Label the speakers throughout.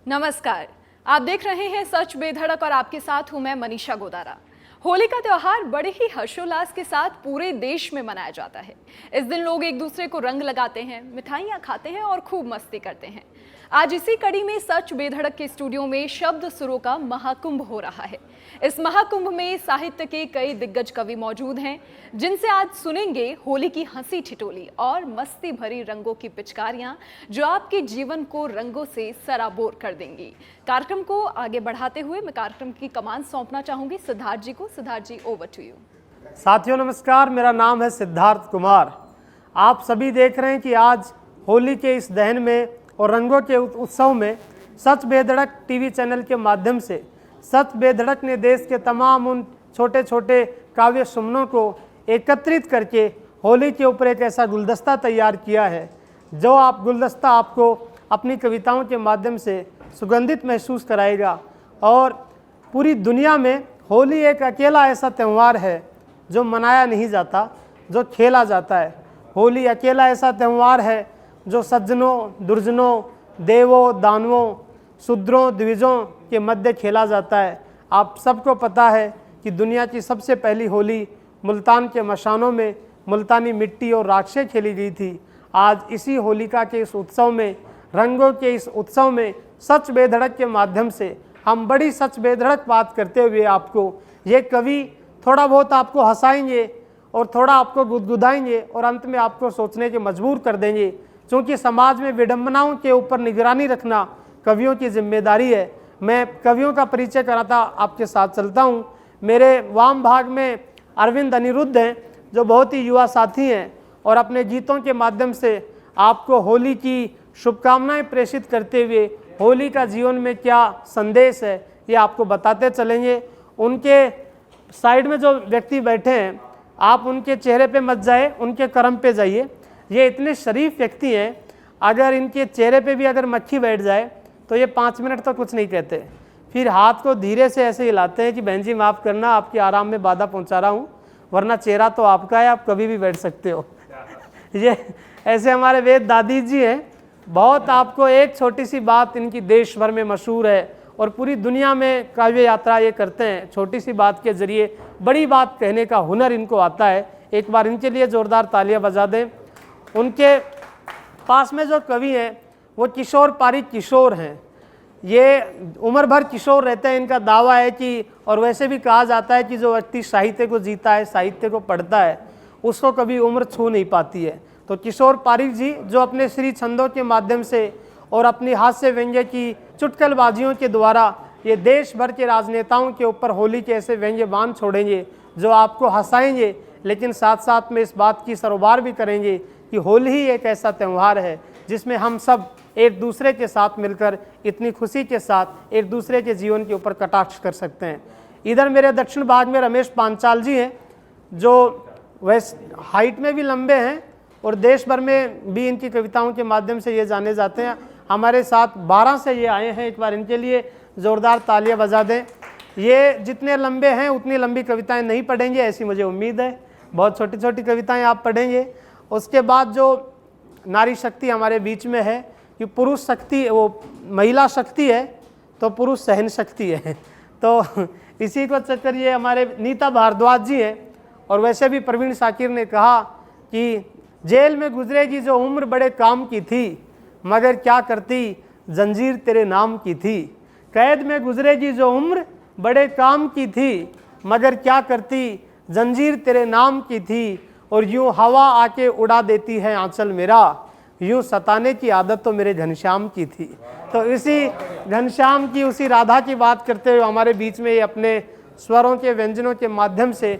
Speaker 1: नमस्कार। आप देख रहे हैं सच बेधड़क और आपके साथ हूं मैं मनीषा गोदारा। होली का त्योहार बड़े ही हर्षोल्लास के साथ पूरे देश में मनाया जाता है। इस दिन लोग एक दूसरे को रंग लगाते हैं, मिठाइयां खाते हैं और खूब मस्ती करते हैं। आज इसी कड़ी में सच बेधड़क के स्टूडियो में शब्द सुरों का महाकुंभ हो रहा है। इस महाकुंभ में साहित्य के कई दिग्गज कवि मौजूद हैं, जिनसे आज सुनेंगे होली की हंसी ठिठोली और मस्ती भरी रंगों की पिचकारियां, जो आपके जीवन को रंगों से सराबोर कर देंगी। कार्यक्रम को आगे बढ़ाते हुए मैं कार्यक्रम की कमान सौंपना चाहूंगी सिद्धार्थ जी को। सिद्धार्थ जी, ओवर टू यू।
Speaker 2: साथियों नमस्कार, मेरा नाम है सिद्धार्थ कुमार। आप सभी देख रहे हैं कि आज होली के इस दहन में और रंगों के उत्सव में सच बेधड़क टीवी चैनल के माध्यम से सच बेधड़क ने देश के तमाम उन छोटे छोटे काव्य सुमनों को एकत्रित करके होली के ऊपर एक ऐसा गुलदस्ता तैयार किया है, जो गुलदस्ता आपको अपनी कविताओं के माध्यम से सुगंधित महसूस कराएगा। और पूरी दुनिया में होली एक अकेला ऐसा त्यौहार है जो मनाया नहीं जाता, जो खेला जाता है। होली अकेला ऐसा त्यौहार है जो सज्जनों, दुर्जनों, देवों, दानवों, शूद्रों, द्विजों के मध्य खेला जाता है। आप सबको पता है कि दुनिया की सबसे पहली होली मुल्तान के मशानों में मुल्तानी मिट्टी और राख से खेली गई थी। आज इसी होलिका के इस उत्सव में, रंगों के इस उत्सव में सच बेधड़क के माध्यम से हम बड़ी सच बेधड़क बात करते हुए आपको ये कवि थोड़ा बहुत आपको हंसाएंगे और थोड़ा आपको गुदगुदाएंगे और अंत में आपको सोचने के मजबूर कर देंगे। क्योंकि समाज में विडंबनाओं के ऊपर निगरानी रखना कवियों की जिम्मेदारी है। मैं कवियों का परिचय कराता आपके साथ चलता हूँ। मेरे वाम भाग में अरविंद अनिरुद्ध हैं, जो बहुत ही युवा साथी हैं और अपने गीतों के माध्यम से आपको होली की शुभकामनाएं प्रेषित करते हुए होली का जीवन में क्या संदेश है ये आपको बताते चलेंगे। उनके साइड में जो व्यक्ति बैठे हैं, आप उनके चेहरे पे मत जाए, उनके कर्म पे जाइए। ये इतने शरीफ व्यक्ति हैं, अगर इनके चेहरे पे भी अगर मक्खी बैठ जाए तो ये 5 मिनट तक कुछ नहीं कहते, फिर हाथ को धीरे से ऐसे हिलाते हैं कि बहन जी माफ़ करना, आपके आराम में बाधा पहुंचा रहा हूं, वरना चेहरा तो आपका है, आप कभी भी बैठ सकते हो। ये ऐसे हमारे वेद दादी जी हैं। बहुत आपको एक छोटी सी बात इनकी देश भर में मशहूर है और पूरी दुनिया में काव्य यात्रा ये करते हैं। छोटी सी बात के जरिए बड़ी बात कहने का हुनर इनको आता है। एक बार इनके लिए जोरदार तालियां बजा दें। उनके पास में जो कवि हैं वो किशोर पारिक किशोर हैं। ये उम्र भर किशोर रहते हैं। इनका दावा है कि, और वैसे भी कहा जाता है कि जो व्यक्ति साहित्य को जीता है, साहित्य को पढ़ता है, उसको कभी उम्र छू नहीं पाती है। तो किशोर पारिक जी, जो अपने श्री छंदों के माध्यम से और अपनी हास्य व्यंग्य की चुटकुलेबाजियों के द्वारा ये देश भर के राजनेताओं के ऊपर होली के ऐसे व्यंग्य बाण छोड़ेंगे जो आपको हंसाएंगे, लेकिन साथ साथ में इस बात की सरोबार भी करेंगे कि होली ही एक ऐसा त्यौहार है जिसमें हम सब एक दूसरे के साथ मिलकर इतनी खुशी के साथ एक दूसरे के जीवन के ऊपर कटाक्ष कर सकते हैं। इधर मेरे दक्षिण भाग में रमेश पांचाल जी हैं, जो वैसे हाइट में भी लंबे हैं और देश भर में भी इनकी कविताओं के माध्यम से ये जाने जाते हैं। हमारे साथ 12 से ये आए हैं, एक बार इनके लिए ज़ोरदार तालियां बजा दें। ये जितने लंबे हैं उतनी लंबी कविताएं नहीं पढ़ेंगे, ऐसी मुझे उम्मीद है। बहुत छोटी छोटी कविताएं आप पढ़ेंगे। उसके बाद जो नारी शक्ति हमारे बीच में है कि पुरुष शक्ति, वो महिला शक्ति है तो पुरुष सहन शक्ति है। तो इसी को चक्कर ये हमारे नीता भारद्वाज जी हैं। और वैसे भी प्रवीण शाकिर ने कहा कि जेल में गुजरेगी जो उम्र बड़े काम की थी, मगर क्या करती जंजीर तेरे नाम की थी। कैद में गुजरेगी जो उम्र बड़े काम की थी, मगर क्या करती जंजीर तेरे नाम की थी। और यूं हवा आके उड़ा देती है आंचल मेरा, यूं सताने की आदत तो मेरे घनश्याम की थी। तो इसी घनश्याम की, उसी राधा की बात करते हुए हमारे बीच में ये अपने स्वरों के व्यंजनों के माध्यम से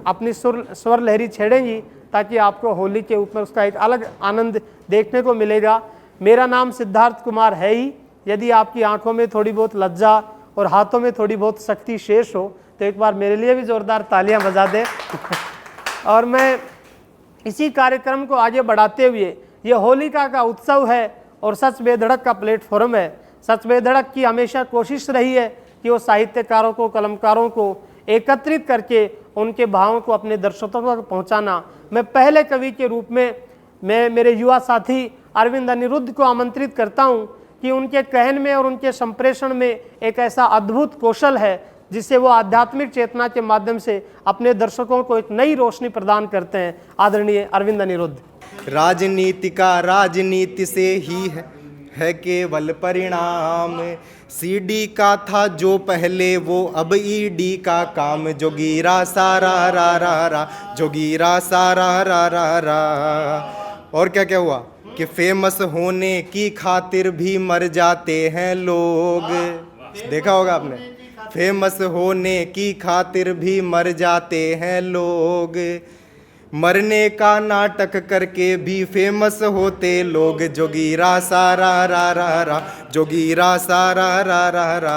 Speaker 2: अपनी स्वर लहरी छेड़ेंगी, ताकि आपको होली के ऊपर उसका एक अलग आनंद देखने को मिलेगा। मेरा नाम सिद्धार्थ कुमार है ही। यदि आपकी आंखों में थोड़ी बहुत लज्जा और हाथों में थोड़ी बहुत शक्ति शेष हो तो एक बार मेरे लिए भी जोरदार तालियां बजा दें। और मैं इसी कार्यक्रम को आगे बढ़ाते हुए, ये होलिका का उत्सव है और सच बेधड़क का प्लेटफॉर्म है। सच बेधड़क की हमेशा कोशिश रही है कि वो साहित्यकारों को, कलमकारों को एकत्रित करके उनके भावों को अपने दर्शकों तक पहुंचाना। मैं पहले कवि के रूप में मैं मेरे युवा साथी अरविंद अनिरुद्ध को आमंत्रित करता हूं कि उनके कहन में और उनके संप्रेषण में एक ऐसा अद्भुत कौशल है जिससे वो आध्यात्मिक चेतना के माध्यम से अपने दर्शकों को एक नई रोशनी प्रदान करते हैं। आदरणीय अरविंद अनिरुद्ध।
Speaker 3: राजनीति का राजनीति से ही है केवल परिणाम, सीडी का था जो पहले वो अब ईडी का काम, जोगीरा सारा रा रा रा, जोगीरा सारा रा रा रा। और क्या क्या हुआ कि फेमस होने की खातिर भी मर जाते हैं लोग। देखा होगा आपने, फेमस होने की खातिर भी मर जाते हैं लोग, मरने का नाटक करके भी फेमस होते लोग, जोगीरा सारा रा रा रा, जोगीरा सारा रा रा रा।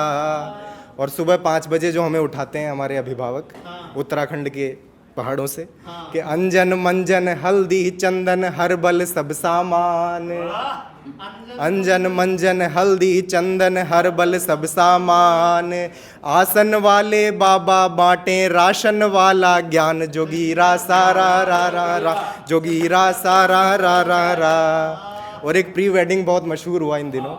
Speaker 3: और सुबह 5 बजे जो हमें उठाते हैं हमारे अभिभावक उत्तराखंड के पहाड़ों से कि अंजन मंजन हल्दी चंदन हर्बल सब सामान, अंजन मंजन हल्दी चंदन हर्बल सब सामान, आसन वाले बाबा बांटे राशन वाला ज्ञान, जोगीरा सारा रा रा रा, जोगीरा सारा रा रा रा। और एक प्री वेडिंग बहुत मशहूर हुआ इन दिनों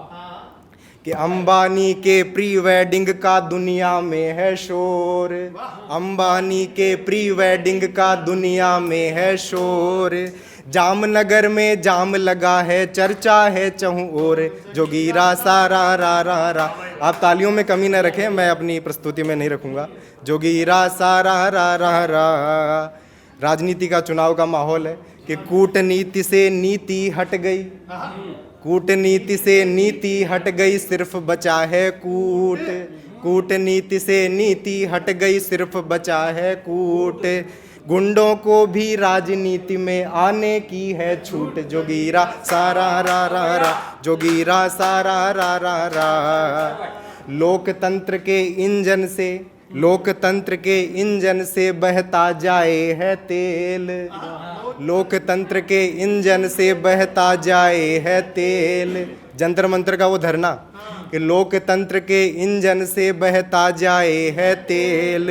Speaker 3: कि अंबानी के प्री वेडिंग का दुनिया में है शोर, अंबानी के प्री वेडिंग का दुनिया में है शोर, जामनगर में जाम लगा है चर्चा है चहु ओर, जोगीरा सारा रा रा रा। आप तालियों में कमी न रखें, मैं अपनी प्रस्तुति में नहीं रखूंगा। जोगीरा सारा रा रा रा। राजनीति का चुनाव का माहौल है कि कूटनीति से नीति हट गई, कूटनीति से नीति हट गई, सिर्फ बचा है कूट, कूटनीति से नीति हट गई, सिर्फ बचा है कूट, गुंडों को भी राजनीति में आने की है छूट, जोगीरा सारा रा रा रा, जोगीरा सारा रा रा रा। लोकतंत्र के इंजन से, लोकतंत्र के इंजन से बहता जाए है तेल, लोकतंत्र के इंजन से बहता जाए है तेल। जंतर मंतर का वो धरना कि लोकतंत्र के इंजन से बहता जाए है तेल,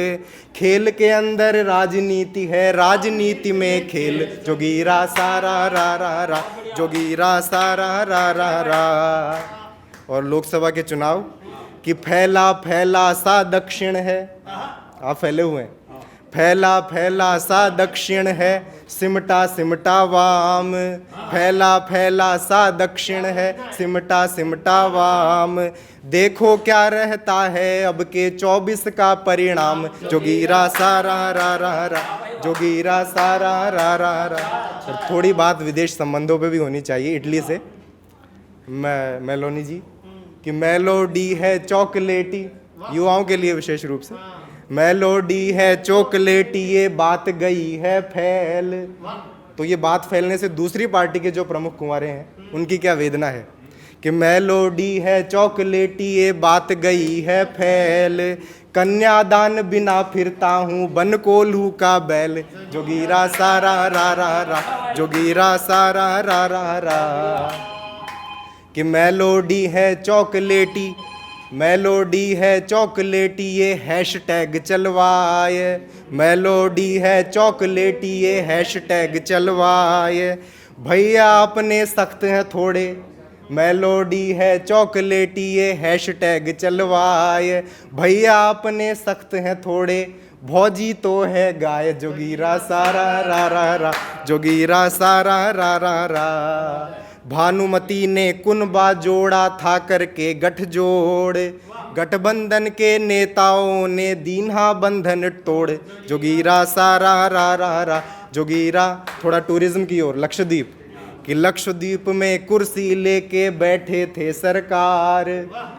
Speaker 3: खेल के अंदर राजनीति है, राजनीति में खेल, जोगीरा सारा रा रा रा, जोगीरा सारा रा रा रा। और लोकसभा के चुनाव कि फैला फैला सा दक्षिण है, आप फैले हुए हैं, फैला फैला सा दक्षिण है, सिमटा सिमटा वाम, फैला फैला सा दक्षिण है, सिमटा सिमटा वाम, देखो क्या रहता है अब के 24 का परिणाम, जोगीरा सारा रा रा रा, जोगीरा सारा रा रा रा। और थोड़ी बात विदेश संबंधों पे भी होनी चाहिए। इटली से मेलोनी जी कि मेलोडी है चॉकलेटी, युवाओं के लिए विशेष रूप से, मेलोडी है चॉकलेटी ये बात गई है फैल। तो ये बात फैलने से दूसरी पार्टी के जो प्रमुख कुंवारे हैं उनकी क्या वेदना है कि मेलोडी है चॉकलेटी ये बात गई है फैल, कन्यादान बिना फिरता हूँ बन कोल्हू का बैल, जोगीरा सारा रा रा रा, जोगीरा सारा रा रा रा। कि मेलोडी है चॉकलेटी, मेलोडी है चॉकलेटी ये हैशटैग चलवाए, मेलोडी है चॉकलेटी ये हैशटैग चलवाए, भैया अपने सख्त हैं थोड़े, मेलोडी है चॉकलेटी ये हैशटैग चलवाए, भैया अपने सख्त हैं थोड़े, भौजी तो है गाय, जोगीरा सारा रा रा रा, जोगीरा सारा रा रा रा। भानुमति ने कुनबा जोड़ा था करके गठजोड़, गठबंधन के नेताओं ने दीन्हा बंधन तोड़, जोगीरा सारा रा रा रा, जोगीरा। थोड़ा टूरिज्म की ओर, लक्षद्वीप कि लक्षद्वीप में कुर्सी लेके बैठे थे सरकार,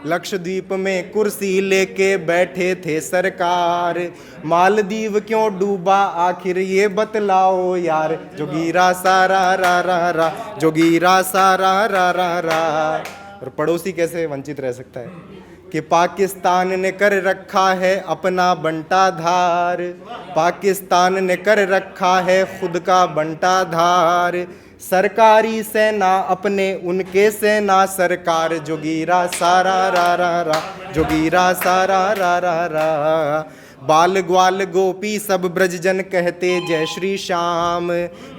Speaker 3: लक्षद्वीप में कुर्सी लेके बैठे थे सरकार, मालदीव क्यों डूबा आखिर ये बतलाओ यार, जोगीरा सारा रा रा रा, जोगीरा सारा रा रा रा। और पड़ोसी कैसे वंचित रह सकता है कि पाकिस्तान ने कर रखा है अपना बंटा धार, पाकिस्तान ने कर रखा है खुद का बंटा धार, सरकारी सेना अपने उनके सेना सरकार, जोगीरा सारा रा रा रा, जोगीरा सारा रा रा रा। बाल ग्वाल गोपी सब ब्रज जन कहते जय श्री श्याम।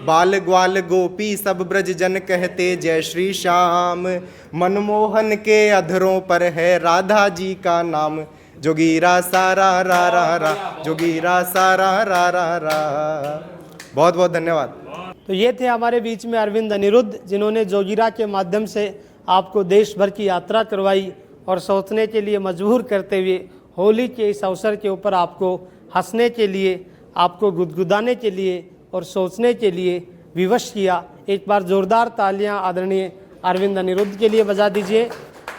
Speaker 3: बाल ग्वाल गोपी सब ब्रज जन कहते जय श्री श्याम। मनमोहन के अधरों पर है राधा जी का नाम। जोगीरा सारा रा रा रा, जोगीरा सारा रा रा रा। बहुत बहुत धन्यवाद।
Speaker 2: तो ये थे हमारे बीच में अरविंद अनिरुद्ध, जिन्होंने जोगीरा के माध्यम से आपको देश भर की यात्रा करवाई और सोचने के लिए मजबूर करते हुए होली के इस अवसर के ऊपर आपको हंसने के लिए, आपको गुदगुदाने के लिए और सोचने के लिए विवश किया। एक बार जोरदार तालियां आदरणीय अरविंद अनिरुद्ध के लिए बजा दीजिए।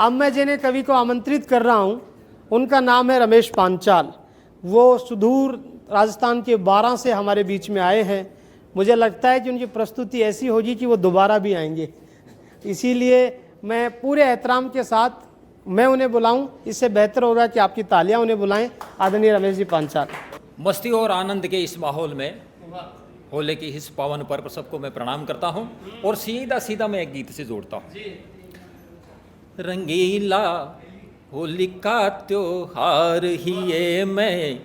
Speaker 2: अब मैं जिन्हें कवि को आमंत्रित कर रहा हूं, उनका नाम है रमेश पांचाल। वो सुदूर राजस्थान के 12 से हमारे बीच में आए हैं। मुझे लगता है कि उनकी प्रस्तुति ऐसी होगी कि वो दोबारा भी आएंगे, इसीलिए मैं पूरे एहतराम के साथ मैं उन्हें बुलाऊं। इससे बेहतर होगा कि आपकी तालियां उन्हें बुलाएं। आदरणीय रमेश जी पांचाल।
Speaker 4: मस्ती और आनंद के इस माहौल में होली की इस पावन पर्व सबको मैं प्रणाम करता हूं और सीधा सीधा मैं एक गीत से जोड़ता हूं। रंगीला होली का त्योहार ही ये मैं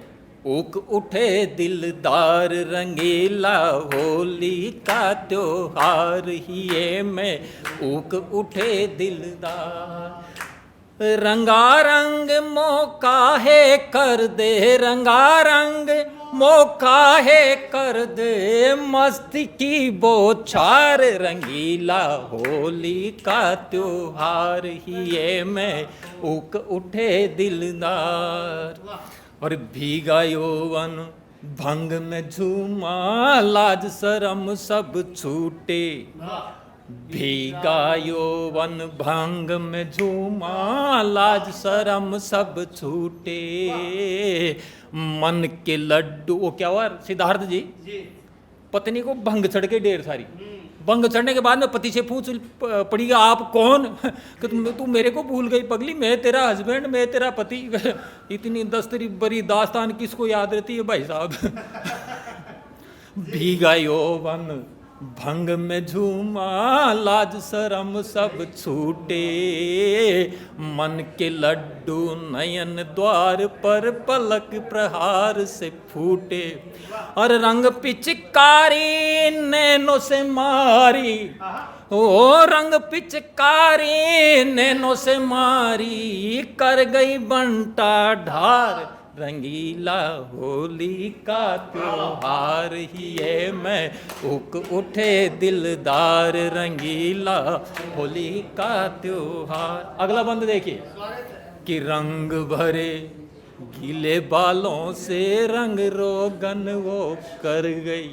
Speaker 4: उक उठे दिलदार। रंगीला होली का त्योहार ही ये मैं उक उठे दिलदार। रंगारंग मौका है कर दे, रंगारंग मौका है कर दे, मस्ती की बौछार। रंगीला होली का त्योहार ही ये मैं उक उठे दिलदार। और भीगा यौवन भंग में झूमा, लाज शर्म सब छूटे। भीगा यौवन भंग में झूमा, लाज शर्म सब छूटे। मन के लड्डू, वो क्या हुआ सिद्धार्थ जी? पत्नी को भंग चढ़ के ढेर सारी। भंग चढ़ने के बाद में पति से पूछ पड़ी, आप कौन? कि तू मेरे को भूल गई पगली, मैं तेरा हस्बैंड, मैं तेरा पति। इतनी दस्तरी बड़ी दास्तान किसको याद रहती है भाई साहब। भीगा यौवन भंग में झूमा, लाज शर्म सब छूटे। मन के लड्डू नयन द्वार पर पलक प्रहार से फूटे। और रंग पिचकारी नैनों से मारी, ओ रंग पिचकारी नैनों से मारी, कर गई बंटा ढार। रंगीला होली का त्योहार ही ये मैं उक उठे दिलदार। रंगीला होली का त्योहार। अगला बंद देखिए कि रंग भरे गीले बालों से रंग रोगन वो कर गई।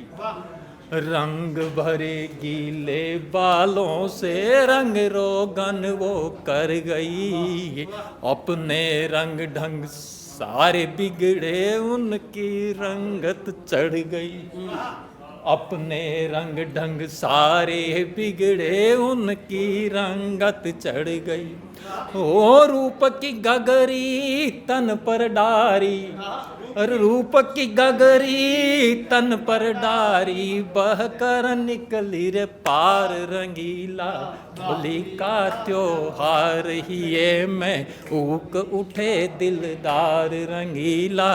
Speaker 4: रंग भरे गीले बालों से रंग रोगन वो कर गई। अपने रंग ढंग सारे बिगड़े उनकी रंगत चढ़ गई। अपने रंग ढंग सारे बिगड़े उनकी रंगत चढ़ गई। ओ रूप की गगरी तन पर डारी, रूप की गगरी तन पर डारी, बह कर निकली रे पार। रंगीला होली का त्योहार ही ये मैं उक उठे दिलदार। रंगीला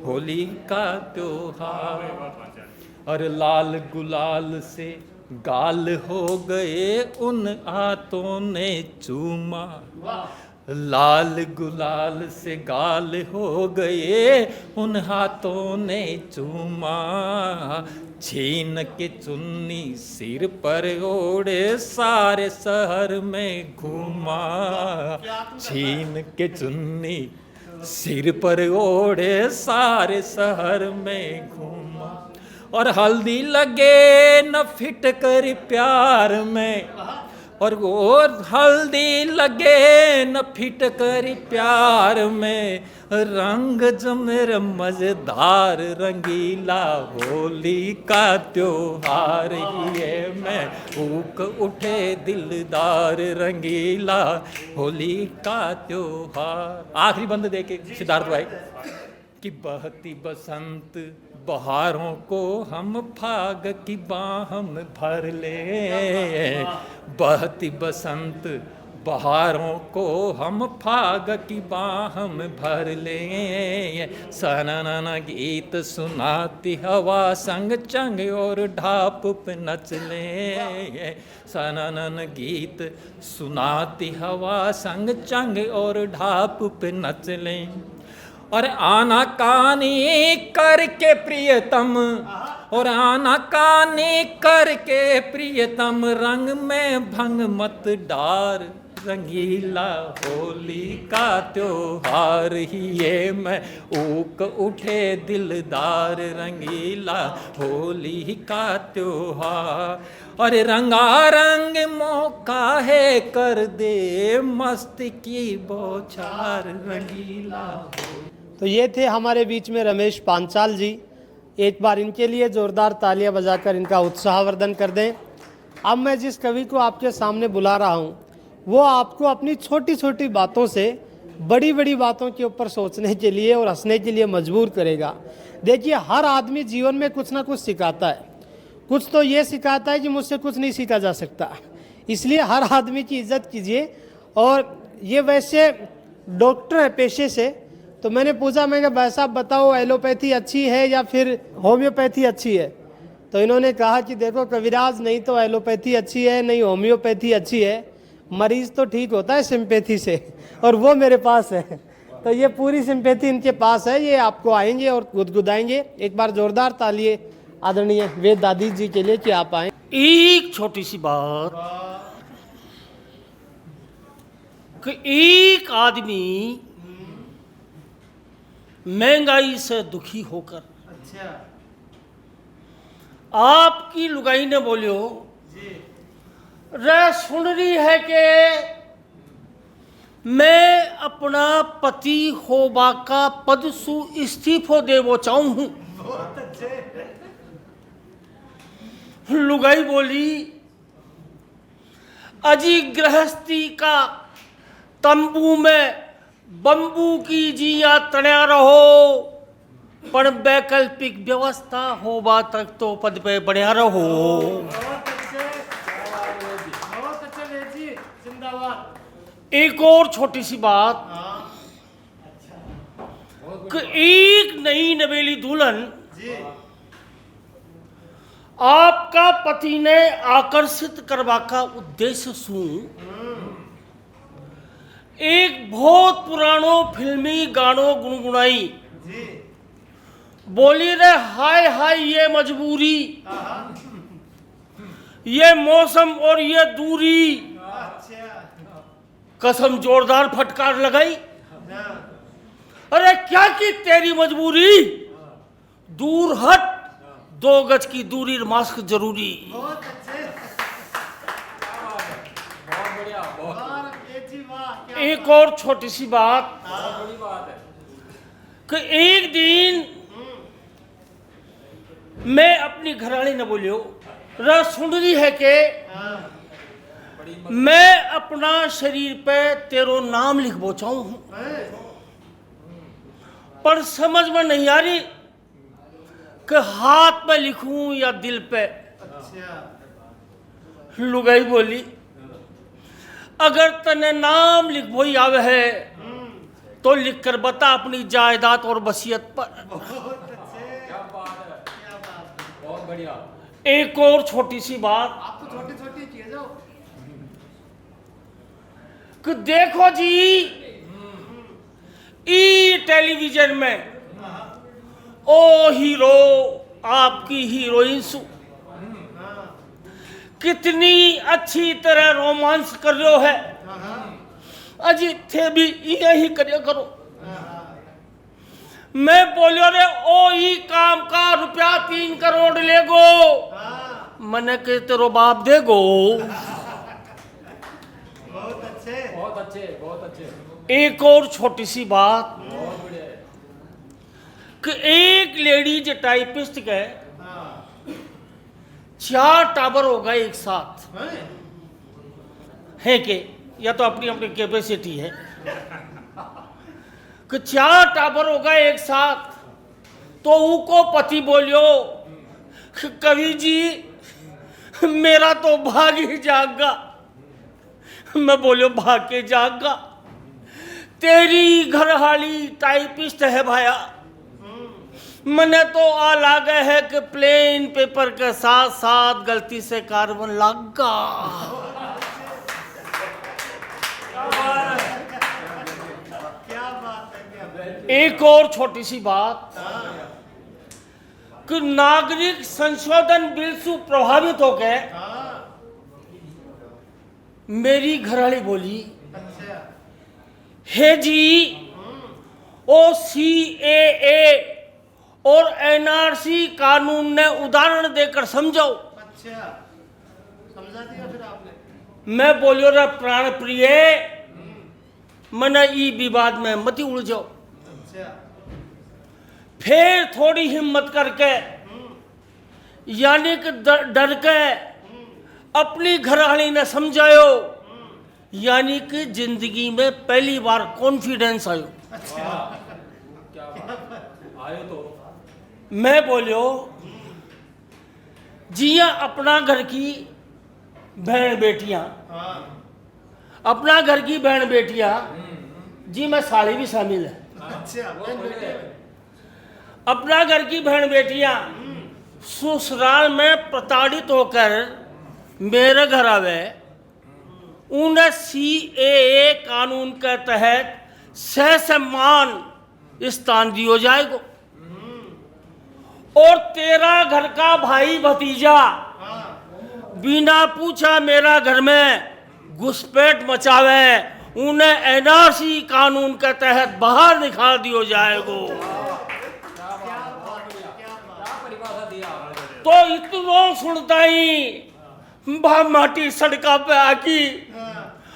Speaker 4: होली का त्योहार। और लाल गुलाल से गाल हो गए उन हाथों ने चूमा। लाल गुलाल से गाल हो गए उन हाथों ने चूमा। छीन के चुन्नी सिर पर ओढ़े सारे शहर में घूमा। छीन के चुन्नी सिर पर ओढ़े सारे शहर में घूमा। और हल्दी लगे न फिटकर प्यार में, और वो हल्दी लगे न फिटकर प्यार में। रंग जमेर मजेदार। रंगीला होली का त्योहार ये मैं उक उठे दिलदार। रंगीला होली का त्योहार। आखिरी बंद देके सिद्धार्थ भाई कि बहती बसंत बहारों को हम फाग की बाह में भर ले। बहती बसंत बहारों को हम फाग की बाह में भर ले, सनन गीत सुनाती हवा संग चंग और ढाप पे नच ले, सनन गीत सुनाती हवा संग चंग और ढाप पे नच ले। और आना कानी करके प्रियतम, और आना कानी करके प्रियतम, रंग में भंग मत डार, रंगीला होली का त्योहार ही ये मैं ऊक उठे दिलदार, रंगीला होली का त्योहार। अरे रंगारंग मौका है कर दे मस्ती की बौछार, रंगीला।
Speaker 2: तो ये थे हमारे बीच में रमेश पांचाल जी। एक बार इनके लिए जोरदार तालियां बजाकर इनका उत्साहवर्धन कर दें। अब मैं जिस कवि को आपके सामने बुला रहा हूँ वो आपको अपनी छोटी छोटी बातों से बड़ी बड़ी बातों के ऊपर सोचने के लिए और हंसने के लिए मजबूर करेगा। देखिए, हर आदमी जीवन में कुछ ना कुछ सिखाता है। कुछ तो ये सिखाता है कि मुझसे कुछ नहीं सीखा जा सकता, इसलिए हर आदमी की इज्जत कीजिए। और ये वैसे डॉक्टर है पेशे से, तो मैंने पूछा, मैं भाई साहब बताओ एलोपैथी अच्छी है या फिर होम्योपैथी अच्छी है? तो इन्होंने कहा कि देखो कविराज, नहीं तो एलोपैथी अच्छी है नहीं होम्योपैथी अच्छी है, मरीज तो ठीक होता है सिंपैथी से, और वो मेरे पास है। तो ये पूरी सिंपैथी इनके पास है, ये आपको आएंगे और गुदगुदाएंगे। एक बार जोरदार तालिए आदरणीय वेद दादी जी के लिए कि आप आए।
Speaker 5: एक छोटी सी बात कि एक आदमी महंगाई से दुखी होकर आपकी लुगाई ने बोलियो रे सुन रही है कि मैं अपना पति होबा का पद सु इस्तीफो देवो चाहूं हूं। लुगाई बोली, अजी गृहस्थी का तंबू में बंबू की जिया तण्या रहो, पर वैकल्पिक व्यवस्था होबा तक तो पद पे बढ़िया रहो। एक और छोटी सी बात कि एक नई नवेली दुल्हन आपका पति ने आकर्षित करवा का उद्देश्य सु एक बहुत पुरानो फिल्मी गानो गुनगुनाई। बोली रे हाय हाय ये मजबूरी, ये मौसम और ये दूरी, कसम जोरदार फटकार लगाई। अरे क्या की तेरी मजबूरी, दूर हट, 2 गज की दूरी, मास्क जरूरी। एक और छोटी सी बात कि एक दिन मैं अपनी घरवाली ने बोलियो रा सुन रही है कि मैं अपना शरीर पे तेरो नाम लिख बोचाऊं हूं, पर समझ में नहीं आ रही कि हाथ पे लिखूं या दिल पे। लुगाई बोली, अगर तने नाम लिख बोई आवे है तो लिख कर बता अपनी जायदाद और वसीयत पर।
Speaker 4: बहुत बढ़िया।
Speaker 5: एक और छोटी सी बात,
Speaker 2: आप तो छोटी छोटी किए जाओ।
Speaker 5: कि देखो जी, ई टेलीविजन में ओ हीरो आपकी हीरोइन सु कितनी अच्छी तरह रोमांस कर रहे हो है, अजी थे भी यही करिए करो। मैं बोलियो रे ओ ई काम का रुपया 3 करोड़ लेगो, मने के तेरो बाप देगो।
Speaker 2: बहुत अच्छे
Speaker 4: बहुत अच्छे बहुत अच्छे।
Speaker 5: एक और छोटी सी बात कि एक लेडीज टाइपिस्ट के 4 टावर हो गए एक साथ है कि, या तो अपनी अपनी कैपेसिटी है कि 4 टावर हो गए एक साथ। तो उनको पति बोलियो कवि जी मेरा तो भाग ही जागा, मैं बोलो भागे जागा, तेरी घरवाली टाइपिस्ट है भाया। मने तो आ लागे है कि प्लेन पेपर के साथ साथ गलती से कार्बन लागा। एक और छोटी सी बात कि नागरिक संशोधन बिल से प्रभावित होकर मेरी घरवाली बोली, हे जी ओ CAA और NRC कानून ने उदाहरण देकर समझाओ।
Speaker 2: अच्छा, समझा दिया फिर आपने?
Speaker 5: मैं बोलियो रे प्राण प्रिय, मने ई विवाद में मत उलझो। फिर थोड़ी हिम्मत करके यानी कि डर के अपनी घरवाली ने समझायो, यानी कि जिंदगी में पहली बार कॉन्फिडेंस आयो। मैं बोलियो जिया अपना घर की बहन बेटियां, अपना घर की बहन बेटियां जी, मैं साली भी शामिल है। अपना घर की बहन बेटियां ससुराल में प्रताड़ित होकर मेरे घर आवे, उन्हें CAA कानून के तहत ससम्मान स्थान दिया जाएगा। और तेरा घर का भाई भतीजा बिना पूछा मेरा घर में घुसपैठ मचावे, उन्हें NRC कानून के तहत बाहर निकाल दिया जाएगा। तो इतना सुनता ही माटी सड़का पे आकी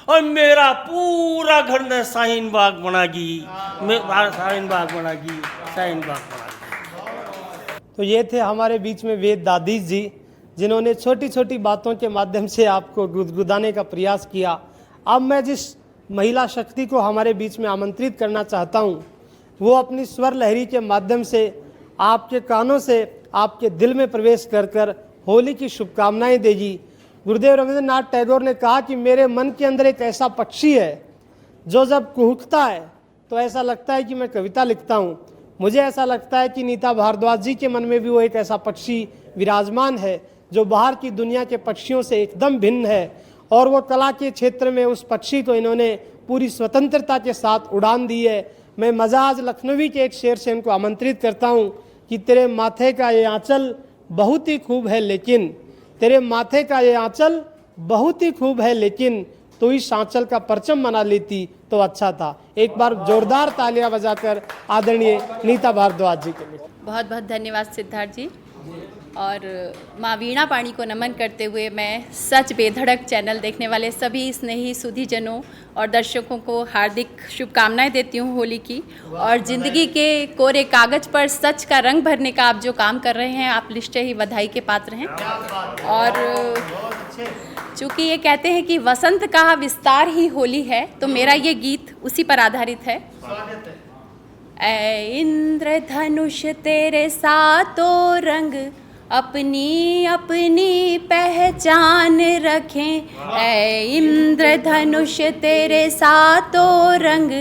Speaker 5: और मेरा पूरा घर ने शाहीन बाग बनागी, शाहीन बाग बनागी, शाहीन बाग बनागी।
Speaker 2: तो ये थे हमारे बीच में वेद दादी जी, जिन्होंने छोटी छोटी बातों के माध्यम से आपको गुदगुदाने का प्रयास किया। अब मैं जिस महिला शक्ति को हमारे बीच में आमंत्रित करना चाहता हूँ, वो अपनी स्वर लहरी के माध्यम से आपके कानों से आपके दिल में प्रवेश कर कर होली की शुभकामनाएं देगी। गुरुदेव रविंद्रनाथ टैगोर ने कहा कि मेरे मन के अंदर एक ऐसा पक्षी है जो जब कुहकता है तो ऐसा लगता है कि मैं कविता लिखता हूँ। मुझे ऐसा लगता है कि नीता भारद्वाज जी के मन में भी वो एक ऐसा पक्षी विराजमान है जो बाहर की दुनिया के पक्षियों से एकदम भिन्न है, और वो कला के क्षेत्र में उस पक्षी को इन्होंने पूरी स्वतंत्रता के साथ उड़ान दी है। मैं मजाज लखनवी के एक शेर से इनको आमंत्रित करता हूँ कि तेरे माथे का ये आंचल बहुत ही खूब है, लेकिन तेरे माथे का ये आंचल बहुत ही खूब है, लेकिन तो इस आंचल का परचम बना लेती तो अच्छा था। एक बार जोरदार तालियां बजाकर आदरणीय नीता भारद्वाज जी के लिए
Speaker 6: बहुत बहुत धन्यवाद सिद्धार्थ जी। और माँ वीणा पाणी को नमन करते हुए मैं सच बेधड़क चैनल देखने वाले सभी स्नेही सुधीजनों और दर्शकों को हार्दिक शुभकामनाएं देती हूँ होली की। और ज़िंदगी के कोरे कागज़ पर सच का रंग भरने का आप जो काम कर रहे हैं, आप निश्चय ही बधाई के पात्र हैं। और चूँकि ये कहते हैं कि वसंत का विस्तार ही होली है, तो मेरा ये गीत उसी पर आधारित है। ऐ इंद्रधनुष तेरे सातों रंग अपनी अपनी पहचान रखें। ऐ इंद्रधनुष तेरे सातों रंग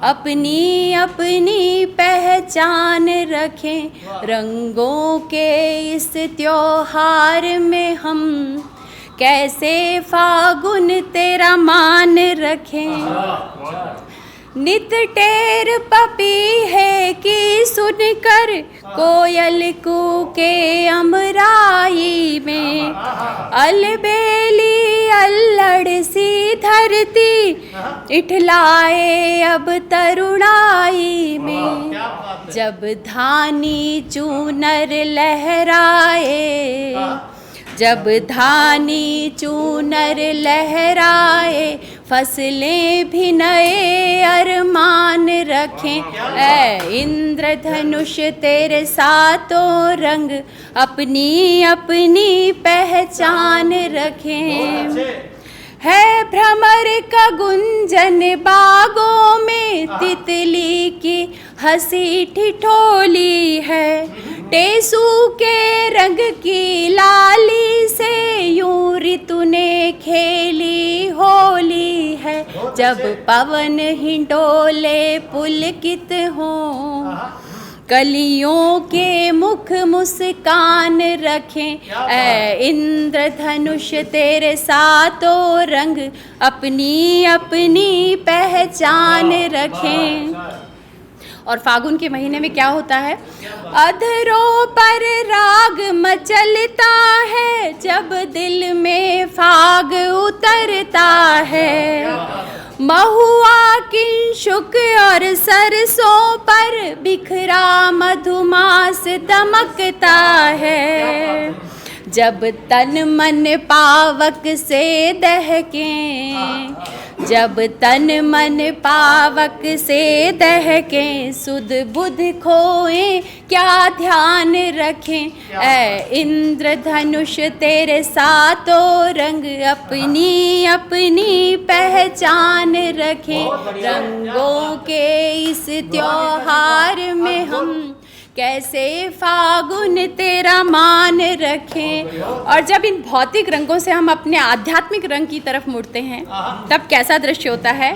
Speaker 6: अपनी अपनी पहचान रखें। रंगों के इस त्योहार में हम कैसे फागुन तेरा मान रखें। नित टेर पपी है कि सुनकर कोयल कूके अमराई में। अलबेली अल्लड़ सी धरती इठलाए अब तरुणाई में। जब धानी चूनर लहराए, जब धानी चूनर लहराए, फसलें भी नए अरमान रखें। ऐ इंद्रधनुष तेरे सातों रंग अपनी अपनी पहचान रखें। है भ्रमर का गुंजन बागों में, तितली की हंसी ठिठोली है, टेसू के रंग की लाली से यूं ऋतु ने खेली होली है। जब पवन हिंडोले पुलकित हों, कलियों के मुख मुस्कान रखें, ऐ इंद्रधनुष तेरे सातों रंग अपनी अपनी पहचान रखें। और फागुन के महीने में क्या होता है? अधरों पर राग मचलता है, जब दिल में फाग उतरता है। महुआ किंशुक और सरसों पर बिखरा मधुमास दमकता है। जब तन मन पावक से दहकें, जब तन मन पावक से दहकें, सुध बुध खोएं क्या ध्यान रखें, ऐ इंद्रधनुष तेरे सातों रंग अपनी अपनी पहचान रखें। रंगों के इस त्योहार में हम कैसे फागुन तेरा मान रखें। और जब इन भौतिक रंगों से हम अपने आध्यात्मिक रंग की तरफ मुड़ते हैं, तब कैसा दृश्य होता है?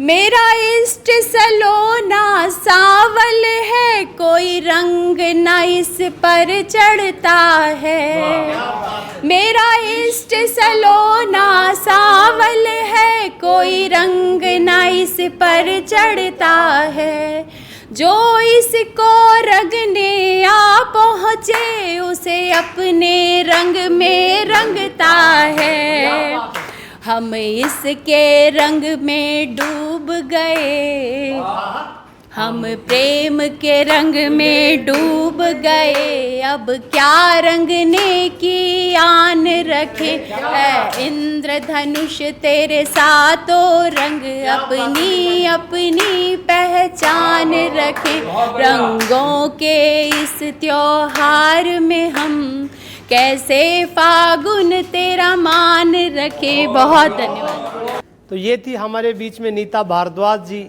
Speaker 6: मेरा इष्ट सलोना सावल है, कोई रंग न इस पर चढ़ता है। मेरा इष्ट सलोना सावल है, कोई रंग न इस पर चढ़ता है। जो इसको रंगने आ पहुँचे, उसे अपने रंग में रंगता है। हम इसके रंग में डूब गए, हम प्रेम के रंग में डूब गए। अब क्या रंगने की आन रखे, ऐ इंद्रधनुष तेरे सातों रंग अपनी अपनी पहचान रखे। रंगों के इस त्योहार में हम कैसे फागुन तेरा मान रखे। बहुत धन्यवाद।
Speaker 2: तो ये थी हमारे बीच में नीता भारद्वाज जी।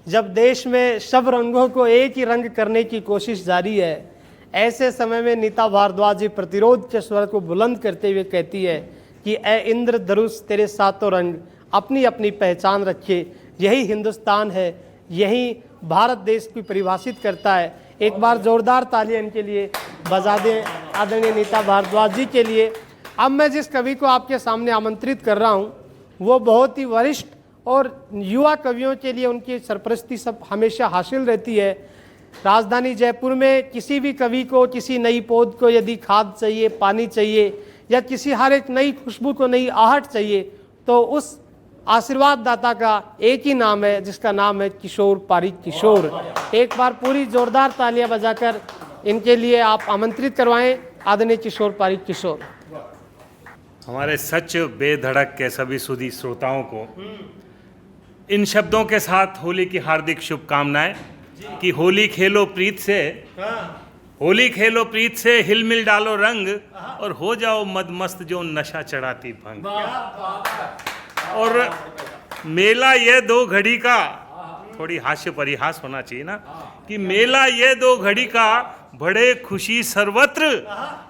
Speaker 2: जब देश में सब रंगों को एक ही रंग करने की कोशिश जारी है, ऐसे समय में नीता भारद्वाज जी प्रतिरोध के स्वर को बुलंद करते हुए कहती है कि ऐ इंद्रधनुष तेरे सातों रंग अपनी अपनी पहचान रखे। यही हिंदुस्तान है, यही भारत देश की परिभाषित करता है। एक बार जोरदार तालियां इनके लिए बजा दें, आदरणीय नीता भारद्वाज जी के लिए। अब मैं जिस कवि को आपके सामने आमंत्रित कर रहा हूँ, वो बहुत ही वरिष्ठ और युवा कवियों के लिए उनकी सरपरस्ती सब हमेशा हासिल रहती है। राजधानी जयपुर में किसी भी कवि को, किसी नई पौध को यदि खाद चाहिए, पानी चाहिए, या किसी हर एक नई खुशबू को नई आहट चाहिए, तो उस आशीर्वाद दाता का एक ही नाम है, जिसका नाम है किशोर पारिक किशोर। एक बार पूरी जोरदार तालियां बजाकर इनके लिए आप आमंत्रित करवाएं आदरणीय किशोर पारिक किशोर।
Speaker 7: हमारे सच बेधड़क के सभी सुधी श्रोताओं को इन शब्दों के साथ होली की हार्दिक शुभकामनाएं कि होली खेलो प्रीत से, होली खेलो प्रीत से, हिल मिल डालो रंग और हो जाओ मदमस्त जो नशा चढ़ाती भंग। और मेला ये दो घड़ी का, थोड़ी हास्य परिहास होना चाहिए ना, कि मेला ये दो घड़ी का बड़े खुशी सर्वत्र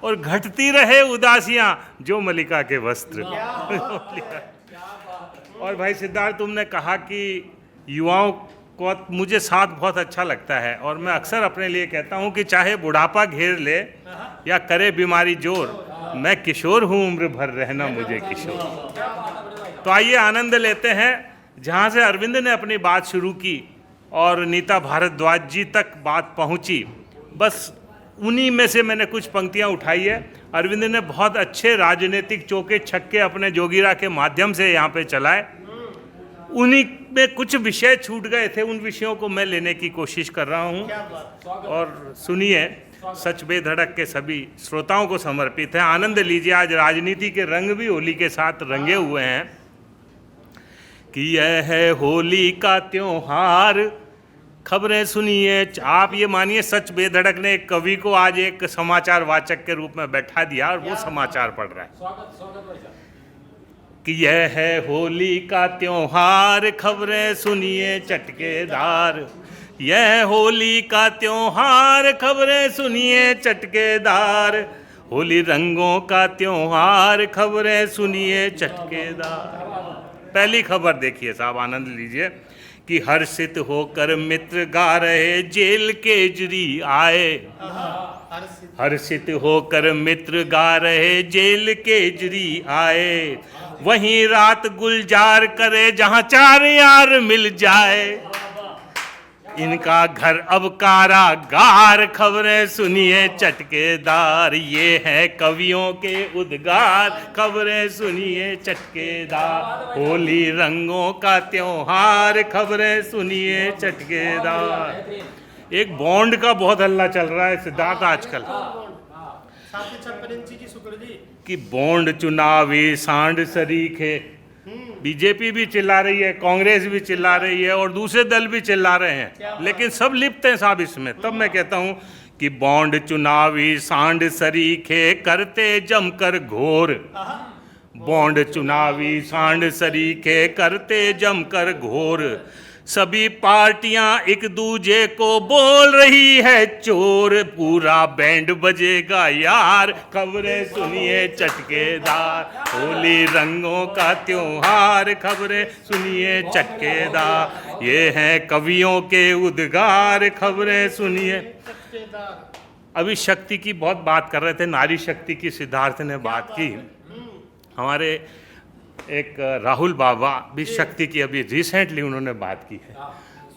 Speaker 7: और घटती रहे उदासियां जो मलिका के वस्त्र। और भाई सिद्धार्थ, तुमने कहा कि युवाओं को, मुझे साथ बहुत अच्छा लगता है और मैं अक्सर अपने लिए कहता हूं कि चाहे बुढ़ापा घेर ले या करे बीमारी जोर, मैं किशोर हूं, उम्र भर रहना मुझे किशोर। तो आइए आनंद लेते हैं जहां से अरविंद ने अपनी बात शुरू की और नीता भारद्वाज जी तक बात पहुंची, बस उन्हीं में से मैंने कुछ पंक्तियां उठाई है। अरविंद ने बहुत अच्छे राजनीतिक चौके छक्के अपने जोगिरा के माध्यम से यहाँ पे चलाए, उन्हीं में कुछ विषय छूट गए थे, उन विषयों को मैं लेने की कोशिश कर रहा हूँ। और सुनिए, सच बेधड़क के सभी श्रोताओं को समर्पित है, आनंद लीजिए। आज राजनीति के रंग भी होली के साथ रंगे हुए हैं कि यह है होली का त्योहार। खबरें सुनिए, आप ये मानिए सच बेधड़क ने एक कवि को आज एक समाचार वाचक के रूप में बैठा दिया और वो समाचार पढ़ रहा है। कि यह है होली का त्योहार, खबरें सुनिए चटकेदार। यह होली का त्योहार, खबरें सुनिए चटकेदार। होली रंगों का त्योहार, खबरें सुनिए चटकेदार। पहली खबर देखिए साहब, आनंद लीजिए कि हर्षित होकर मित्र गा रहे जेल केजरी आए। हर्षित होकर मित्र गा रहे जेल केजरी आए। वहीं रात गुलजार करे जहां चार यार मिल जाए। इनका घर अब कारागार, खबरें सुनिए चटकेदार। ये है कवियों के उद्गार, खबरें सुनिए चटकेदार। होली रंगों का त्योहार, खबरें सुनिए चटकेदार। एक बॉन्ड का बहुत हल्ला चल रहा है सिद्धार्थ आजकल कि बॉन्ड चुनावी सांड सरीखे। बीजेपी भी चिल्ला रही है, कांग्रेस भी चिल्ला रही है और दूसरे दल भी चिल्ला रहे हैं, लेकिन सब लिप्त हैं साहब इसमें। तब मैं कहता हूं कि बॉन्ड चुनावी सांड सरीखे करते जमकर घोर। बॉन्ड चुनावी सांड सरीखे करते जमकर घोर। सभी पार्टियां एक दूजे को बोल रही है चोर। पूरा बैंड बजेगा यार, खबरें सुनिए चटकेदार। होली रंगों का त्योहार, खबरें सुनिए चटकेदार। ये हैं कवियों के उद्गार, खबरें सुनिए। अभी शक्ति की बहुत बात कर रहे थे, नारी शक्ति की सिद्धार्थ ने बात की। हमारे एक राहुल बाबा भी शक्ति की अभी रिसेंटली उन्होंने बात की है,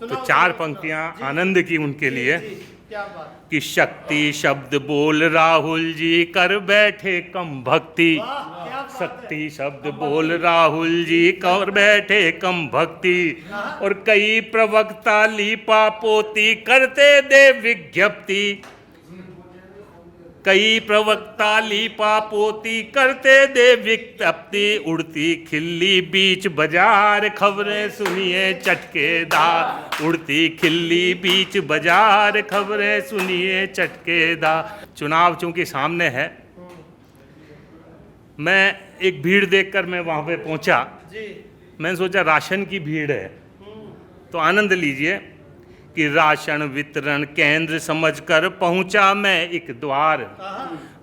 Speaker 7: तो चार पंक्तियां आनंद की उनके लिए कि शक्ति शब्द बोल राहुल जी कर बैठे कम भक्ति। शक्ति शब्द बोल राहुल जी कर बैठे कम भक्ति। और कई प्रवक्ता लीपा पोती करते दे विज्ञप्ति। कई प्रवक्ता लीपा पोती करते दे विज्ञप्ति। उड़ती खिल्ली बीच बाजार, खबरें सुनिए चटकेदार। उड़ती खिल्ली बीच बाजार, खबरें सुनिए चटकेदार। चुनाव चूंकि सामने है, मैं एक भीड़ देखकर मैं वहां पे पहुंचा। मैंने सोचा राशन की भीड़ है, तो आनंद लीजिए कि राशन वितरण केंद्र समझकर पहुंचा मैं एक द्वार।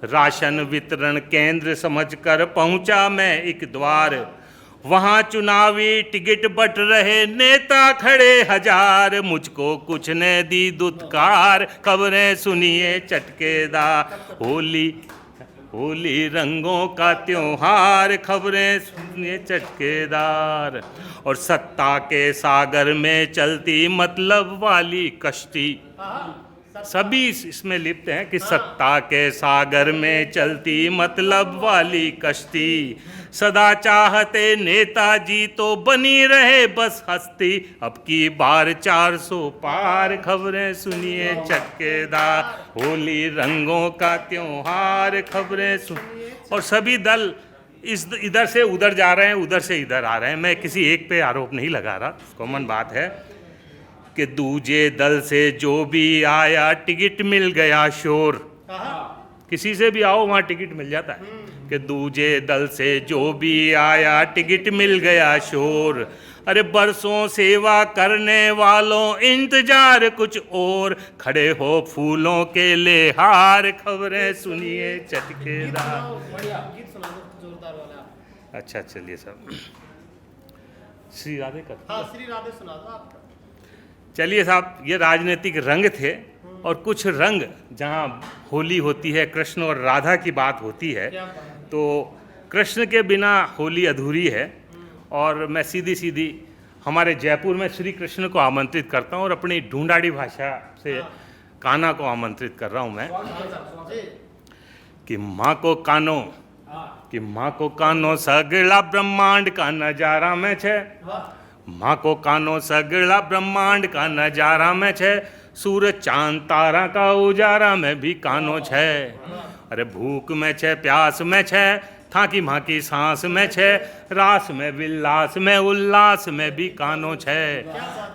Speaker 7: राशन वितरण केंद्र समझकर पहुंचा मैं एक द्वार। वहां चुनावी टिकट बट रहे नेता खड़े हजार। मुझको कुछ ने दी दुत्कार, खबरें सुनिए चटकेदार। होली रंगों का त्योहार, खबरें सुनिए चटकेदार। और सत्ता के सागर में चलती मतलब वाली कश्ती। सभी इसमें लिप्त हैं कि सत्ता के सागर में चलती मतलब वाली कश्ती। सदा चाहते नेताजी तो बनी रहे बस हस्ती। अब की बार 400 पार, खबरें सुनिए चटकेदार। होली रंगों का त्योहार, खबरें सुनिए। और सभी दल इधर से उधर जा रहे हैं, उधर से इधर आ रहे हैं। मैं किसी एक पे आरोप नहीं लगा रहा, कॉमन बात है कि दूजे दल से जो भी आया टिकट मिल गया शोर। किसी से भी आओ वहाँ टिकट मिल जाता है कि दूजे दल से जो भी आया टिकट मिल गया शोर। अरे बरसों सेवा करने वालों इंतजार कुछ और। खड़े हो फूलों के लेहार, खबरें सुनिए चटकेदार। अच्छा चलिए साहब, श्री राधे का
Speaker 2: श्री राधे सुना दो आप।
Speaker 7: चलिए साहब, ये राजनीतिक रंग थे। और कुछ रंग जहाँ होली होती है, कृष्ण और राधा की बात होती है, तो कृष्ण के बिना होली अधूरी है। और मैं सीधी सीधी हमारे जयपुर में श्री कृष्ण को आमंत्रित करता हूँ और अपनी ढूंढाड़ी भाषा से कान्हा को आमंत्रित कर रहा हूँ मैं कि माँ को कानो, कि माँ को कानो सगला ब्रह्मांड का नजारा में छे। माँ को कानो सगला ब्रह्मांड का नजारा में छे। सूरज चांद तारा का उजारा में भी कानो छे। अरे भूख में छे, प्यास में छे, थाकी माँ की सांस में छे। रास में विलास में उल्लास में भी कानो छे।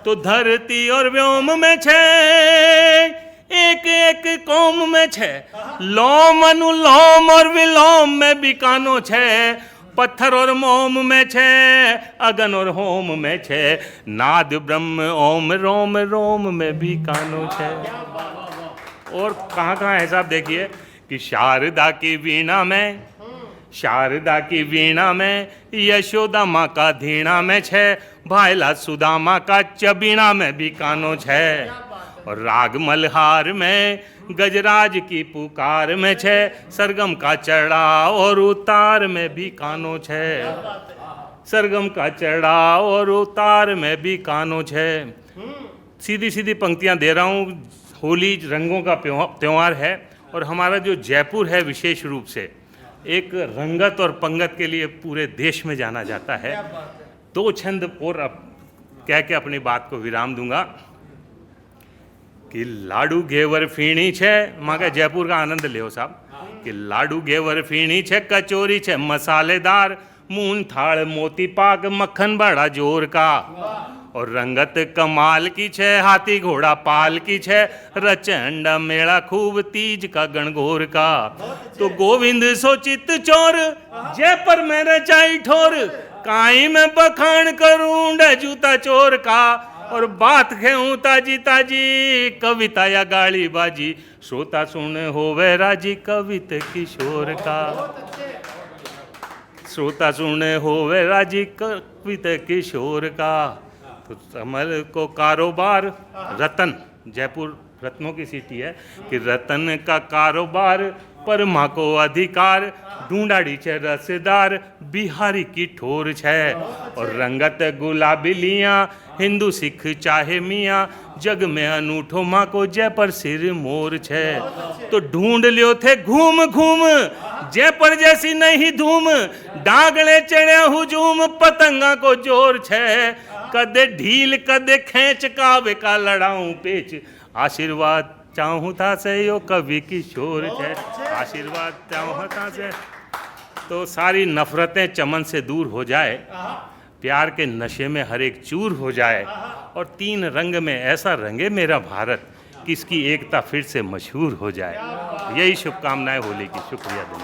Speaker 7: तो धरती और व्योम में छे, एक एक कौम में छे। लोम अनुलोम और विलोम में भी कानो छे। पत्थर और मोम में छे, अगन और होम में छे, नाद ब्रह्म ओम रोम रोम में भी कानो छे। और कहाँ कहाँ है साहब, देखिए कि शारदा की वीणा में, शारदा की वीणा में, यशोदा माँ का धीणा में छे, भाईला सुदामा का चबीणा में भी कानो छे। और राग मल्हार में, गजराज की पुकार में छे, सरगम का चढ़ाव और उतार में भी कानो छे, सरगम का चढ़ाव और उतार में भी कानो छे। सीधी सीधी पंक्तियां दे रहा हूँ। होली रंगों का त्यौहार है और हमारा जो जयपुर है विशेष रूप से एक रंगत और पंगत के लिए पूरे देश में जाना जाता है। दो छंद और अब कह के अपनी बात को विराम दूंगा कि लाडू घेवर फीणी छे, माँ का जयपुर का आनंद ले साहब, कि लाडू घेवर फीणी छे, कचोरी छे मसालेदार, मून थाल मोती पाक, मक्खन बड़ा जोर का, और रंगत कमाल की छे, हाथी घोड़ा पाल की छे, रचंडा मेला खूब तीज का गणगोर का। तो गोविंद सोचित चोर, जय पर मैं रचाई ठोर, काई में बखान करूं डे जूता चोर का, और बात कहूं ताजी ताजी, कविता या गाली बाजी, श्रोता सुन होवे राजी, कवित किशोर का, श्रोता सुन होवे राजी, कवित किशोर का। तो कमल को कारोबार, रतन, जयपुर रत्नों की सिटी है, कि रतन का कारोबार, परमा को अधिकार, ढूंढाड़ी छे रसदार, बिहारी की ठोर छे, और रंगत गुलाबी लिया, हिंदू सिख चाहे मियाँ, जग में अनूठो माँ को जय पर सिर मोर छे। तो ढूंढ लियो थे घूम घूम, जय पर जैसी नहीं धूम, डागले चढ़े हुजूम, पतंगा को जोर छे, कदे ढील कदे खेच, कावे का लड़ाऊं पेच, आशीर्वाद चाहूँ था से यो कवि किशोर छे, आशीर्वाद चाहूँ था से। तो सारी नफरतें चमन से दूर हो जाए, प्यार के नशे में हर एक चूर हो जाए, और तीन रंग में ऐसा रंगे मेरा भारत कि इसकी एकता फिर से मशहूर हो जाए। यही शुभकामनाएं होली की। शुक्रिया दिन।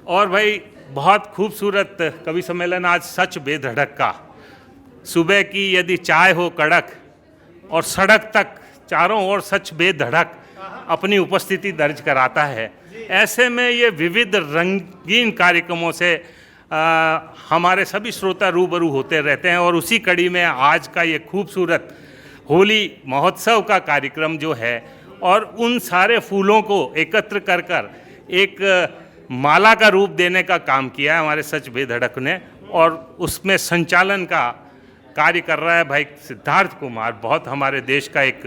Speaker 7: और भाई बहुत खूबसूरत कवि सम्मेलन आज सच बेधड़क का। सुबह की यदि चाय हो कड़क और सड़क तक चारों ओर सच बेधड़क अपनी उपस्थिति दर्ज कराता है, ऐसे में ये विविध रंगीन कार्यक्रमों से हमारे सभी श्रोता रूबरू होते रहते हैं। और उसी कड़ी में आज का ये खूबसूरत होली महोत्सव का कार्यक्रम जो है, और उन सारे फूलों को एकत्र कर कर एक माला का रूप देने का काम किया है हमारे सच बेधड़क ने, और उसमें संचालन का कार्य कर रहा है भाई सिद्धार्थ कुमार। बहुत हमारे देश का एक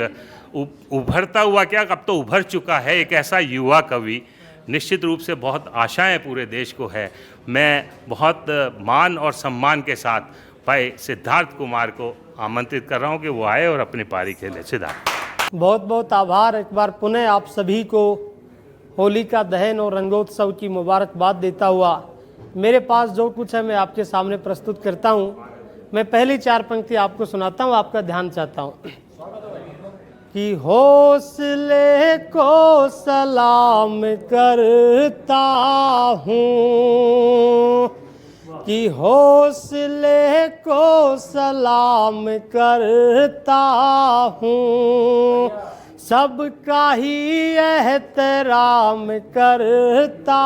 Speaker 7: उभरता हुआ, क्या अब तो उभर चुका है, एक ऐसा युवा कवि। निश्चित रूप से बहुत आशाएं पूरे देश को है। मैं बहुत मान और सम्मान के साथ भाई सिद्धार्थ कुमार को आमंत्रित कर रहा हूं कि वो आए और अपनी पारी खेले। सिद्धार्थ,
Speaker 2: बहुत बहुत आभार। एक बार पुनः आप सभी को होली का दहन और रंगोत्सव की मुबारकबाद देता हुआ मेरे पास जो कुछ है मैं आपके सामने प्रस्तुत करता हूँ। मैं पहली चार पंक्ति आपको सुनाता हूँ, आपका ध्यान चाहता हूँ कि हौसले को सलाम करता हूँ, कि हौसले को सलाम करता हूँ, सबका ही एहतराम करता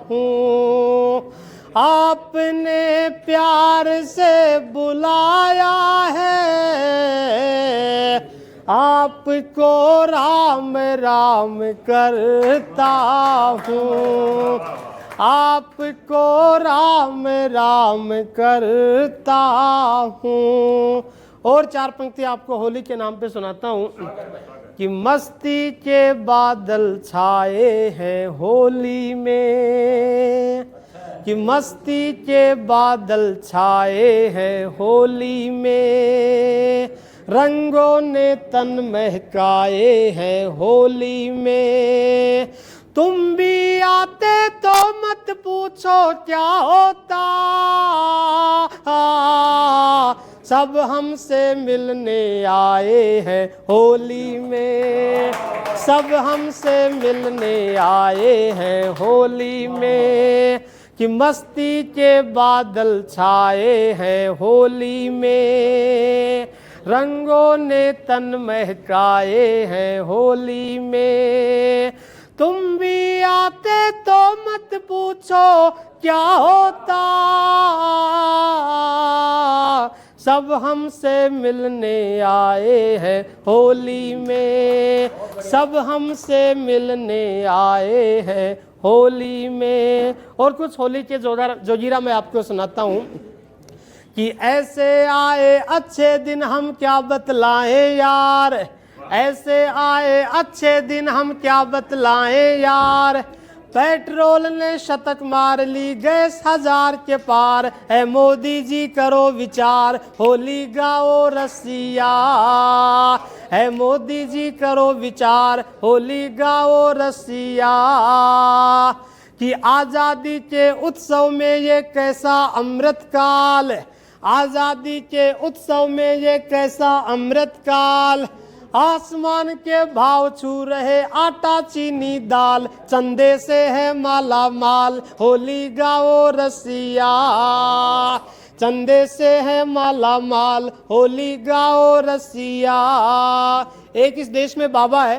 Speaker 2: हूँ। आपने प्यार से बुलाया है, आपको राम राम करता हूँ, आपको राम राम करता हूँ। और चार पंक्ति आपको होली के नाम पे सुनाता हूँ कि मस्ती के बादल छाए हैं होली में, कि मस्ती के बादल छाए हैं होली में, रंगों ने तन महकाए हैं होली में। तुम भी आते तो मत पूछो क्या होता, सब हमसे मिलने आए हैं होली में, सब हमसे मिलने आए हैं होली में, कि मस्ती के बादल छाए हैं होली में, रंगों ने तन महकाए हैं होली में। तुम भी आते तो मत पूछो क्या होता, सब हमसे मिलने आए हैं होली में, सब हमसे मिलने आए हैं होली में। और कुछ होली के जोगीरा मैं आपको सुनाता हूँ कि ऐसे आए अच्छे दिन हम क्या बतलाएं यार, ऐसे आए अच्छे दिन हम क्या बतलाएं यार, पेट्रोल ने शतक मार ली गैस 1000 के पार, है मोदी जी करो विचार होली गाओ रसिया, है मोदी जी करो विचार होली गाओ रसिया, कि आज़ादी के उत्सव में ये कैसा अमृत काल, आज़ादी के उत्सव में ये कैसा अमृत काल, आसमान के भाव छू रहे आटा चीनी दाल, चंदे से है माला माल होली गाओ रसिया, चंदे से है माला माल होली गाओ रसिया। एक इस देश में बाबा है,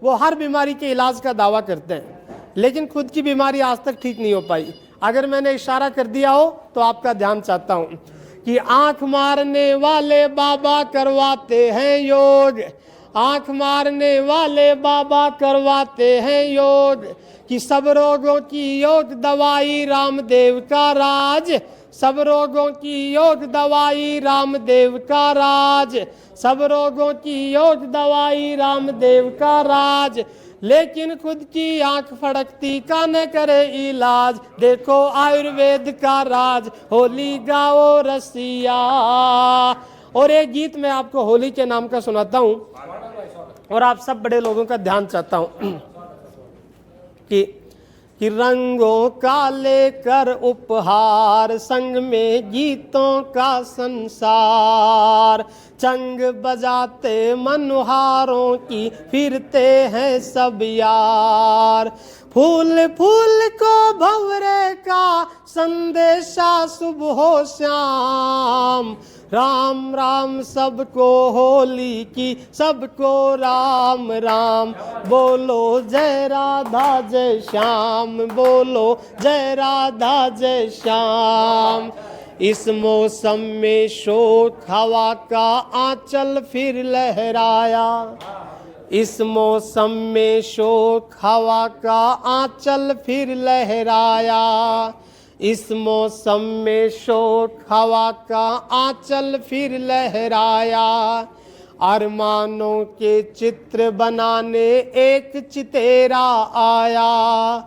Speaker 2: वो हर बीमारी के इलाज का दावा करते हैं, लेकिन खुद की बीमारी आज तक ठीक नहीं हो पाई। अगर मैंने इशारा कर दिया हो तो आपका ध्यान चाहता हूँ कि आंख मारने वाले बाबा करवाते हैं योग, आंख मारने वाले बाबा करवाते हैं योग, कि सब रोगों की योग दवाई रामदेव का राज, सब रोगों की योग दवाई रामदेव का राज, सब रोगों की योग दवाई रामदेव का राज, लेकिन खुद की आंख फड़कती का न करे इलाज, देखो आयुर्वेद का राज होली गाओ रसिया। और एक गीत मैं आपको होली के नाम का सुनाता हूँ और आप सब बड़े लोगों का ध्यान चाहता हूँ कि रंगों का लेकर उपहार, संग में गीतों का संसार, चंग बजाते मनुहारों की फिरते हैं सब यार, फूल फूल को भंवरे का संदेशा सुबह शाम, राम राम सबको होली की सबको राम राम, बोलो जय राधा जय श्याम, बोलो जय राधा जय श्याम। इस मौसम में शोक हवा का आंचल फिर लहराया, इस मौसम में शोक हवा का आंचल फिर लहराया, इस मौसम में शोक हवा का आंचल फिर लहराया, अरमानों के चित्र बनाने एक चितेरा आया,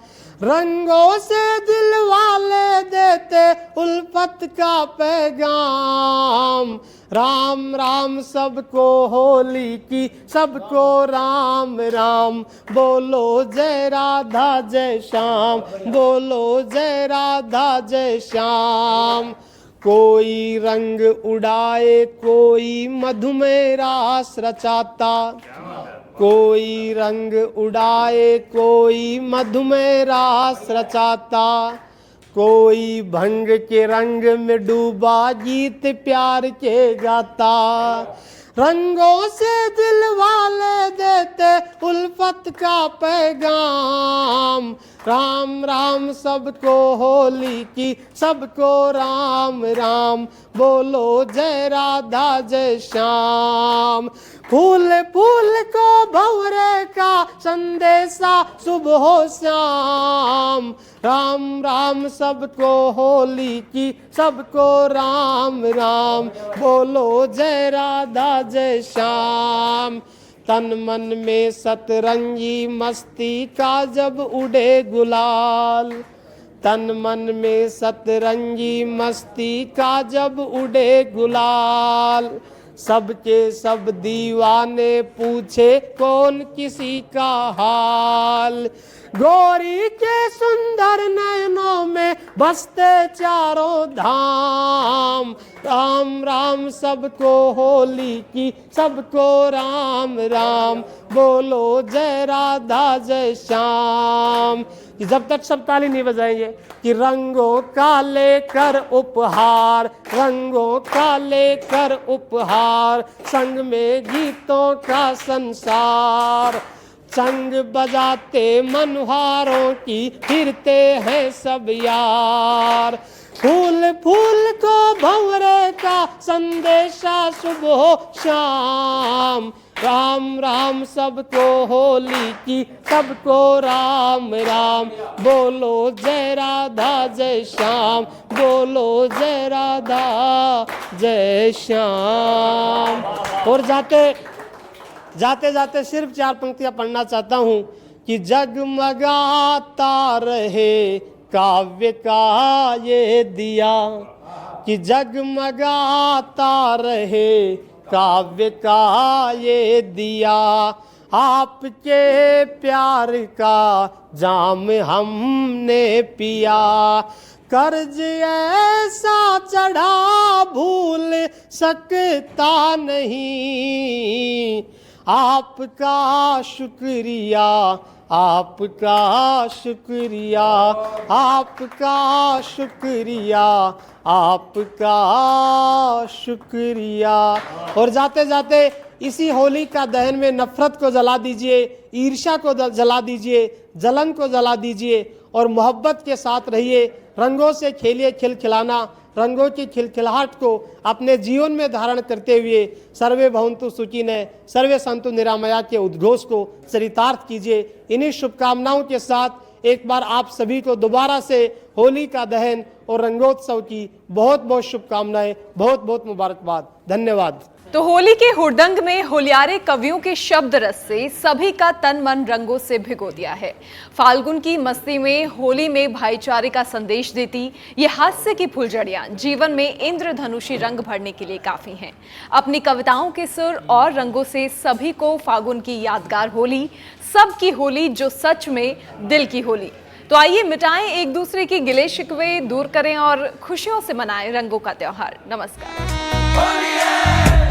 Speaker 2: रंगों से दिल वाले देते उल्फत का पैगाम, राम राम सबको होली की सबको राम राम, बोलो जय राधा जय श्याम, बोलो जय राधा जय श्याम। कोई रंग उड़ाए कोई मधुमेह रास रचाता, कोई रंग उड़ाए कोई मधुमेह रास रचाता, कोई भंग के रंग में डूबा गीत प्यार के गाता, रंगों से दिल वाले देते उल्फत का पैगाम, राम राम सबको होली की सबको राम राम, बोलो जय राधा जय श्याम। फूल फूल को भंवरे का संदेशा सुबह शाम, राम राम सबको होली की सबको राम राम, बोलो जय राधा जय श्याम। तन मन में सतरंगी मस्ती का जब उड़े गुलाल, तन मन में सतरंगी मस्ती का जब उड़े गुलाल, सबके सब दीवाने पूछे कौन किसी का हाल, गोरी के सुंदर नयनों में बसते चारों धाम, श्याम। राम राम सबको होली की, सबको राम राम, बोलो जय राधा जय श्याम। कि जब तक सब ताली नहीं बजाएंगे कि रंगों का लेकर उपहार, रंगों का लेकर उपहार, संग में गीतों का संसार, संग बजाते मनोहारों की फिरते हैं सब यार। फूल फूल को भंवरे का संदेशा शुभ हो शाम। राम राम सबको होली की, सबको राम राम, बोलो जय राधा जय श्याम, बोलो जय राधा जय श्याम। और जाते जाते सिर्फ 4 पंक्तियां पढ़ना चाहता हूँ कि जगमगाता रहे काव्य का ये दिया, कि जगमगाता रहे काव्य का ये दिया, आपके प्यार का जाम हमने पिया। कर्ज ऐसा चढ़ा भूल सकता नहीं, आपका शुक्रिया, आपका शुक्रिया, आपका शुक्रिया, आपका शुक्रिया। और जाते जाते इसी होली का दहन में नफरत को जला दीजिए, ईर्ष्या को जला दीजिए, जलन को जला दीजिए और मोहब्बत के साथ रहिए। रंगों से खेलिए खिलखिलाना, रंगों की खिलखिलाहट को अपने जीवन में धारण करते हुए सर्वे भवन्तु सुखिनः, सर्वे सन्तु निरामया के उद्घोष को चरितार्थ कीजिए। इन्हीं शुभकामनाओं के साथ एक बार आप सभी को दोबारा से होली का दहन और रंगोत्सव की बहुत बहुत शुभकामनाएं, बहुत बहुत मुबारकबाद। धन्यवाद।
Speaker 1: तो होली के हुड़दंग में होलियारे कवियों के शब्द रस से सभी का तन मन रंगों से भिगो दिया है। फाल्गुन की मस्ती में होली में भाईचारे का संदेश देती ये हास्य की फुलझड़ियां जीवन में इंद्रधनुषी रंग भरने के लिए काफी हैं। अपनी कविताओं के सुर और रंगों से सभी को फाल्गुन की यादगार होली, सबकी होली जो सच में दिल की होली। तो आइए मिटाएं एक दूसरे की गिले शिकवे, दूर करें और खुशियों से मनाएं रंगों का त्योहार। नमस्कार।